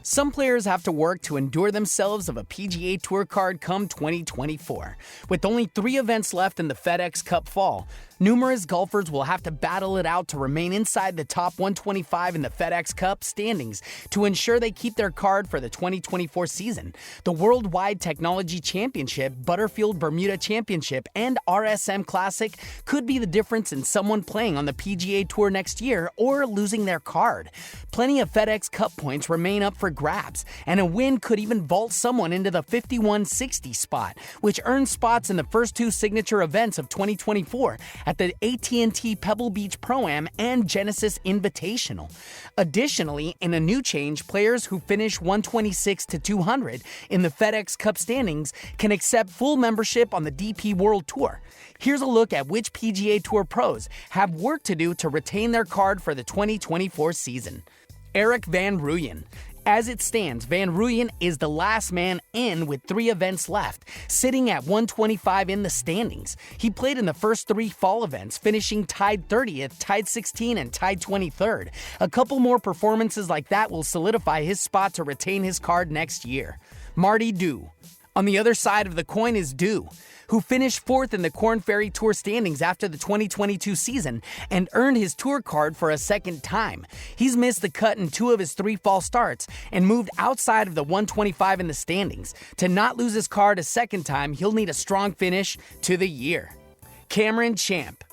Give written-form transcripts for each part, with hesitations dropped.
Some players have to work to endure themselves of a PGA Tour card come 2024. With only 3 events left in the FedEx Cup Fall, numerous golfers will have to battle it out to remain inside the top 125 in the FedEx Cup Standings to ensure they keep their card for the 2024 season. The Worldwide Technology Championship, Butterfield Bermuda Championship, and RSM Classic could be the difference in someone playing on the PGA Tour next year or losing their card. Plenty of FedEx Cup points remain up for grabs, and a win could even vault someone into the 5160 spot, which earns spots in the first 2 signature events of 2024 at the AT&T Pebble Beach Pro-Am and Genesis Invitational. Additionally, in a new change, players who finish 126 to 200 in the FedEx Cup Standings can accept full membership on the DP World Tour. Here's a look at which PGA Tour pros have work to do to retain their card for the 2024 season. Erik van Rooyen. As it stands, Van Rooyen is the last man in with 3 events left, sitting at 125 in the standings. He played in the first 3 fall events, finishing tied 30th, tied 16th, and tied 23rd. A couple more performances like that will solidify his spot to retain his card next year. Marty Dew. On the other side of the coin is Dew, who finished 4th in the Korn Ferry Tour standings after the 2022 season and earned his tour card for a second time. He's missed the cut in 2 of his 3 fall starts and moved outside of the 125 in the standings. To not lose his card a second time, he'll need a strong finish to the year. Cameron Champ.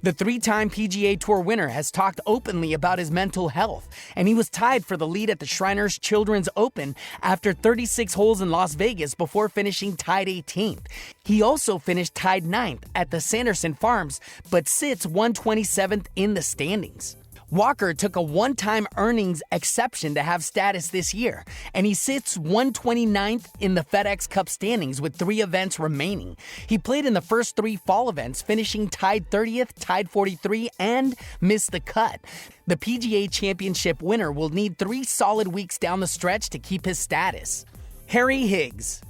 The 3-time PGA Tour winner has talked openly about his mental health, and he was tied for the lead at the Shriners Children's Open after 36 holes in Las Vegas before finishing tied 18th. He also finished tied 9th at the Sanderson Farms, but sits 127th in the standings. Walker took a one-time earnings exception to have status this year, and he sits 129th in the FedEx Cup Standings with 3 events remaining. He played in the first 3 fall events, finishing tied 30th, tied 43, and missed the cut. The PGA Championship winner will need 3 solid weeks down the stretch to keep his status. Harry Higgs.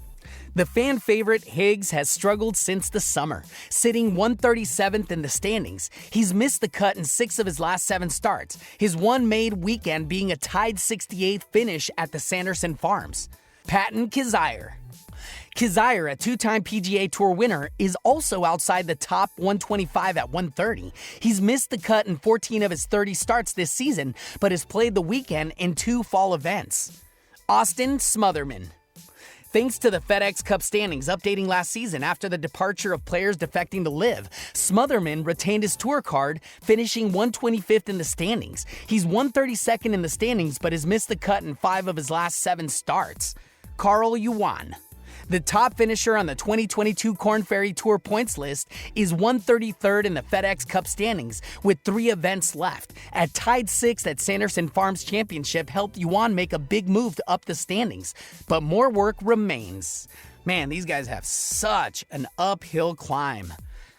The fan favorite Higgs has struggled since the summer, sitting 137th in the standings. He's missed the cut in 6 of his last 7 starts, his one made weekend being a tied 68th finish at the Sanderson Farms. Patton Kizzire. Kizzire, a 2-time PGA Tour winner, is also outside the top 125 at 130. He's missed the cut in 14 of his 30 starts this season, but has played the weekend in 2 fall events. Austin Smotherman. Thanks to the FedEx Cup Standings updating last season after the departure of players defecting to LIV, Smotherman retained his tour card, finishing 125th in the standings. He's 132nd in the standings, but has missed the cut in 5 of his last 7 starts. Carl Yuan. The top finisher on the 2022 Korn Ferry Tour points list is 133rd in the FedEx Cup Standings with 3 events left. At tied 6th at Sanderson Farms Championship helped Yuan make a big move to up the standings, but more work remains. Man, these guys have such an uphill climb.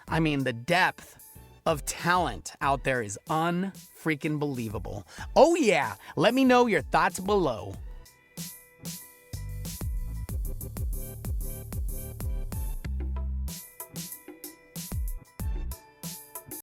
I mean, the depth of talent out there is unfreaking believable. Oh yeah, let me know your thoughts below.